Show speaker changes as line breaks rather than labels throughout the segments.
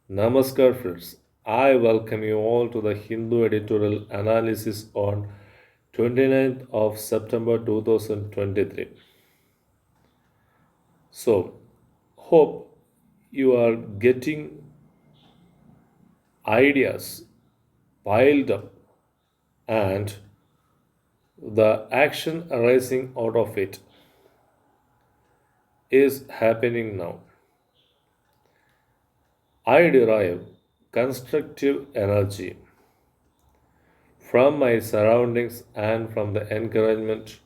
Namaskar, friends. I welcome you all to the Hindu editorial analysis on 29th of September 2023. So, hope you are getting ideas piled up and the action arising out of it is happening now. I derive constructive energy from my surroundings and from the encouragement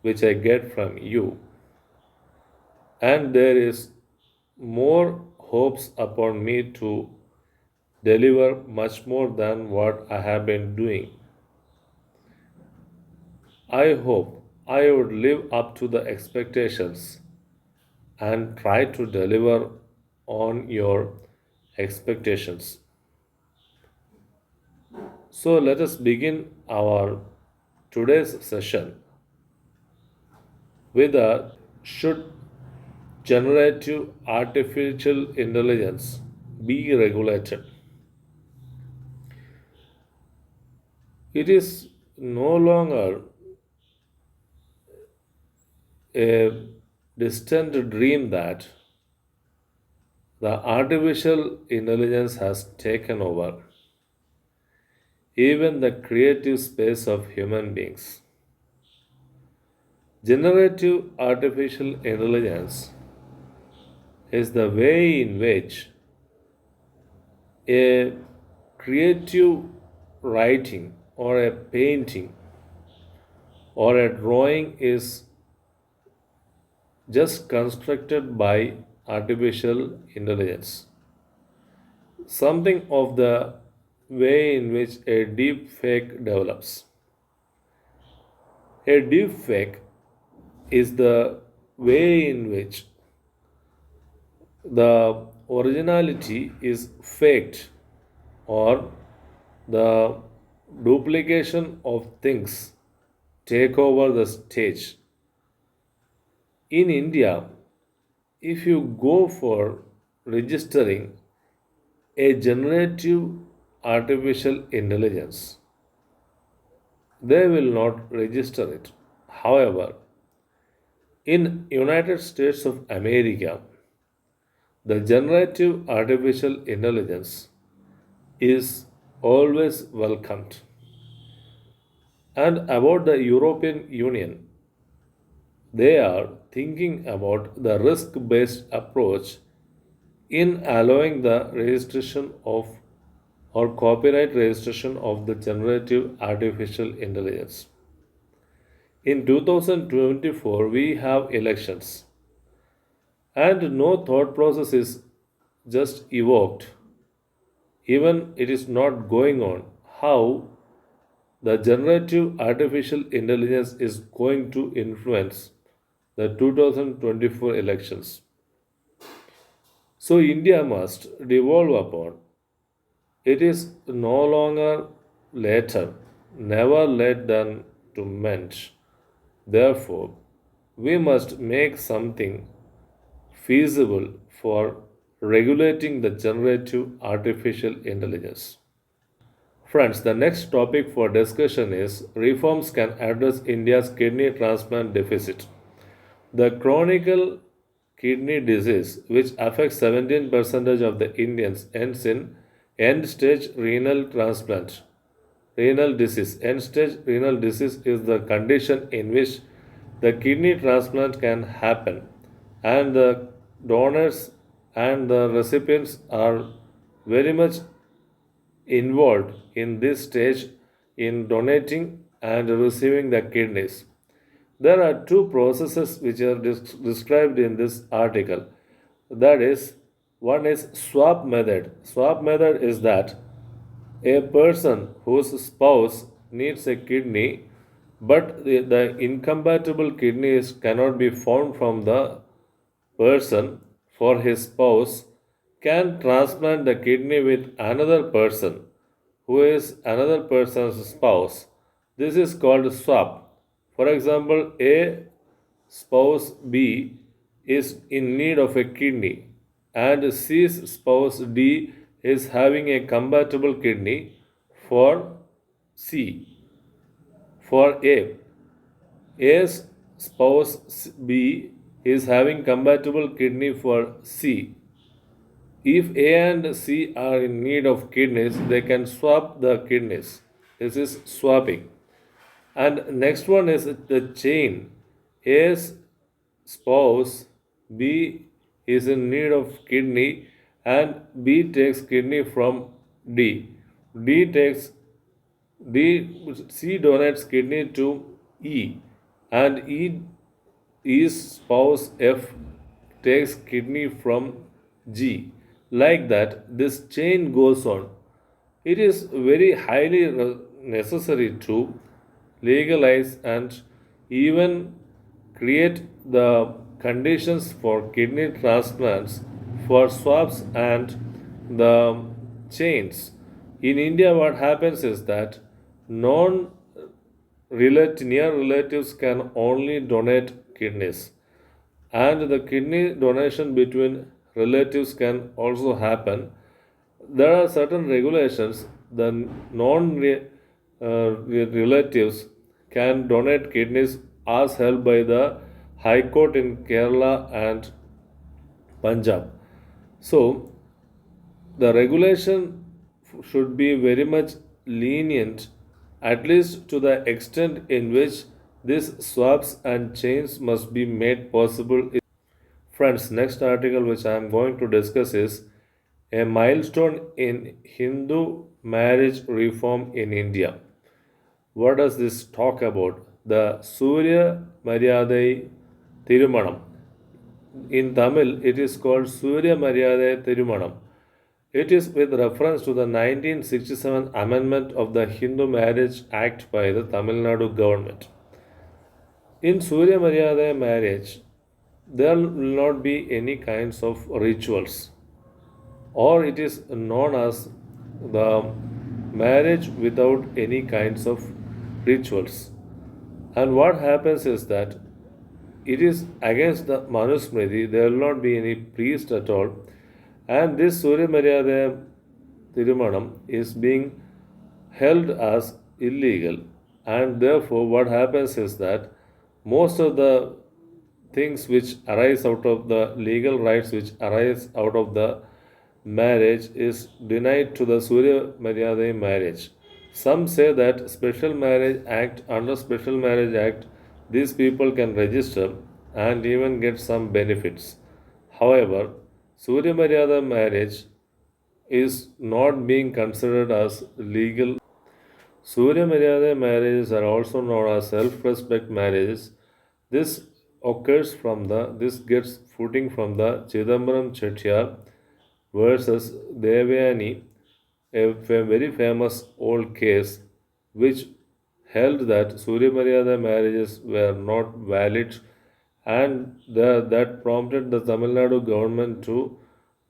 which I get from you, and there is more hopes upon me to deliver much more than what I have been doing. I hope I would live up to the expectations and try to deliver on your expectations. So let us begin our today's session with a should generative artificial intelligence be regulated? It is no longer a distant dream that the artificial intelligence has taken over even the creative space of human beings. Generative artificial intelligence is the way in which a creative writing or a painting or a drawing is just constructed by artificial intelligence. Something of the way in which a deep fake develops. A deep fake is the way in which the originality is faked or the duplication of things take over the stage. In India, if you go for registering a generative artificial intelligence, they will not register it. However, in United States of America, the generative artificial intelligence is always welcomed. And about the European Union, they are thinking about the risk based approach in allowing the registration of or copyright registration of the generative artificial intelligence. In 2024, we have elections, and no thought process is just evoked, even it is not going on, how the generative artificial intelligence is going to influence the 2024 elections. So, India must devolve upon it is no longer later, never let done to mend. Therefore, we must make something feasible for regulating the generative artificial intelligence. Friends, the next topic for discussion is reforms can address India's kidney transplant deficit. The chronic kidney disease, which affects 17% of the Indians, ends in end stage renal transplant. Renal disease. End stage renal disease is the condition in which the kidney transplant can happen, and the donors and the recipients are very much involved in this stage in donating and receiving the kidneys. There are two processes which are described in this article. That is, one is swap method. Swap method is that a person whose spouse needs a kidney, but the incompatible kidneys cannot be found from the person for his spouse, can transplant the kidney with another person who is another person's spouse. This is called swap. For example, A spouse B is in need of a kidney, and C's spouse D is having a compatible kidney for C. For A's spouse B is having compatible kidney for C. If A and C are in need of kidneys, they can swap the kidneys. This is swapping. And next one is the chain. A's spouse B is in need of kidney and B takes kidney from D. D takes C donates kidney to E and E's spouse F takes kidney from G. Like that, this chain goes on. It is very highly necessary to legalize and even create the conditions for kidney transplants, for swaps and the chains. In India, what happens is that non near relatives can only donate kidneys, and the kidney donation between relatives can also happen. There are certain regulations. The non relatives can donate kidneys as held by the High Court in Kerala and Punjab. So the regulation should be very much lenient, at least to the extent in which these swaps and chains must be made possible. Friends, next article which I am going to discuss is a milestone in Hindu marriage reform in India. What does this talk about? The Surya Maryadai Thirumanam. In Tamil, it is called Surya Maryadai Thirumanam. It is with reference to the 1967 amendment of the Hindu Marriage Act by the Tamil Nadu government. In Surya Maryadai marriage, there will not be any kinds of rituals, or it is known as the marriage without any kinds of rituals. And what happens is that it is against the Manusmriti, there will not be any priest at all, and this Surya Maryada Thirumanam is being held as illegal, and therefore, what happens is that most of the things which arise out of the legal rights which arise out of the marriage is denied to the Surya Maryada marriage. Some say that Special Marriage Act, under Special Marriage Act, these people can register and even get some benefits. However, Surya Maryada marriage is not being considered as legal. Surya Maryada marriages are also known as self-respect marriages. This this gets footing from the Chidambaram Chettiar versus Devayani, a very famous old case which held that Surya Maryada marriages were not valid, and that prompted the Tamil Nadu government to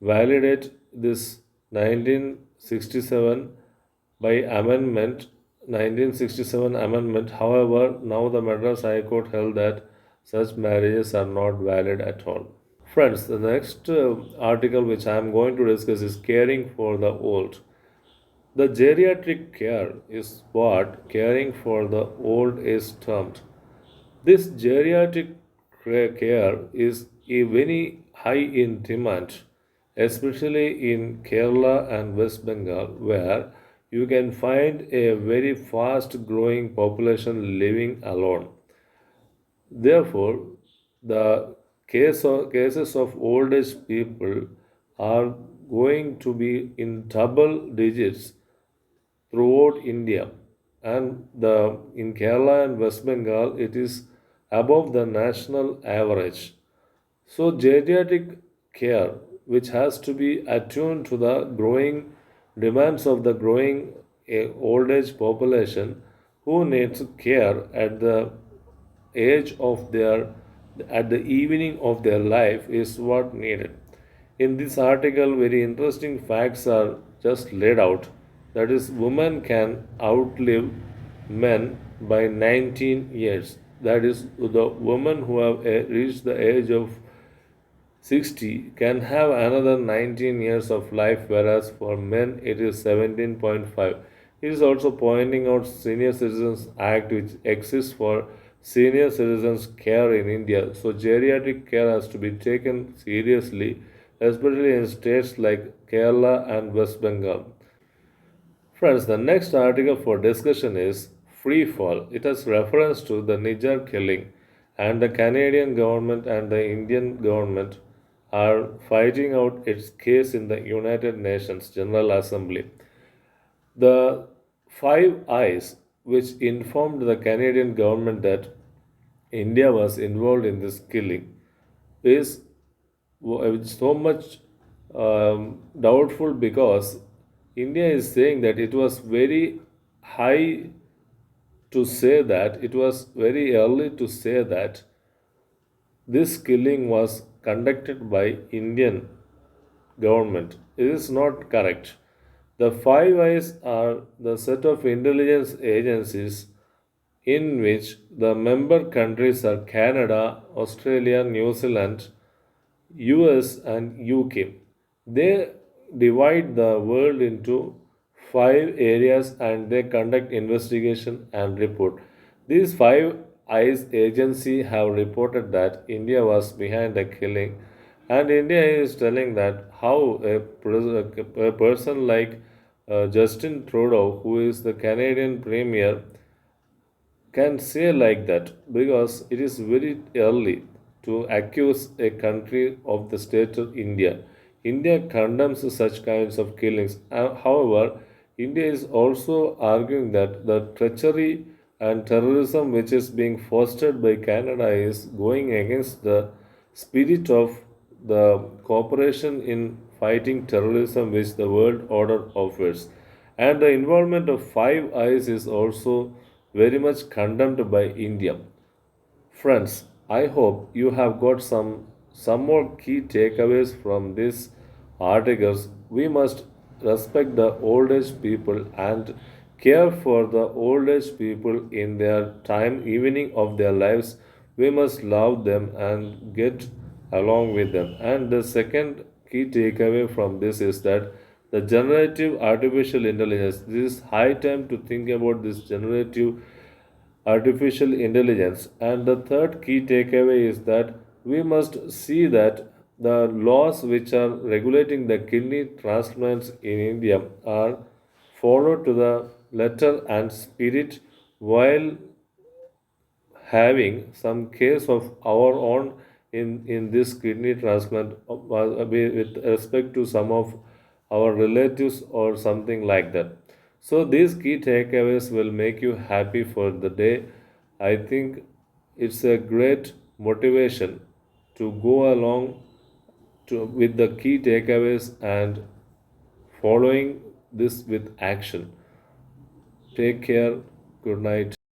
validate this 1967 by amendment 1967 amendment. However, now the Madras High Court held that such marriages are not valid at all. Friends, the next article which I am going to discuss is caring for the old. The geriatric care is what caring for the old is termed. This geriatric care is a very high in demand, especially in Kerala and West Bengal, where you can find a very fast growing population living alone. Therefore, the cases of old age people are going to be in double digits throughout India, and in Kerala and West Bengal it is above the national average. So geriatric care, which has to be attuned to the growing demands of the growing old age population who needs care age of their at the evening of their life is what needed. In this article, very interesting facts are just laid out. That is, women can outlive men by 19 years. That is, the women who have reached the age of 60 can have another 19 years of life, whereas for men it is 17.5. It is also pointing out Senior Citizens Act, which exists for senior citizens care in India. So geriatric care has to be taken seriously, especially in states like Kerala and West Bengal. Friends, the next article for discussion is Free Fall. It has reference to the Niger killing, and the Canadian government and the Indian government are fighting out its case in the United Nations General Assembly. The Five Eyes, which informed the Canadian government that India was involved in this killing, is so much doubtful because India is saying that it was very high to say that, it was very early to say that this killing was conducted by Indian government. It is not correct. The Five Eyes are the set of intelligence agencies in which the member countries are Canada, Australia, New Zealand, US and UK. They divide the world into five areas and they conduct investigation and report. These five eyes agency have reported that India was behind the killing, and India is telling that how a person like Justin Trudeau, who is the Canadian premier, can say like that because it is very early to accuse a country of the state of India. India condemns such kinds of killings. However, India is also arguing that the treachery and terrorism which is being fostered by Canada is going against the spirit of the cooperation in fighting terrorism which the world order offers. And the involvement of Five Eyes is also very much condemned by India. Friends, I hope you have got some more key takeaways from these articles. We must respect the old age people and care for the old age people in their time evening of their lives. We must love them and get along with them. And the second key takeaway from this is that the generative artificial intelligence, this is high time to think about this generative artificial intelligence. And the third key takeaway is that we must see that the laws which are regulating the kidney transplants in India are followed to the letter and spirit, while having some case of our own in this kidney transplant with respect to some of our relatives or something like that. So these key takeaways will make you happy for the day. I think it's a great motivation to go along with the key takeaways and following this with action. Take care. Good night.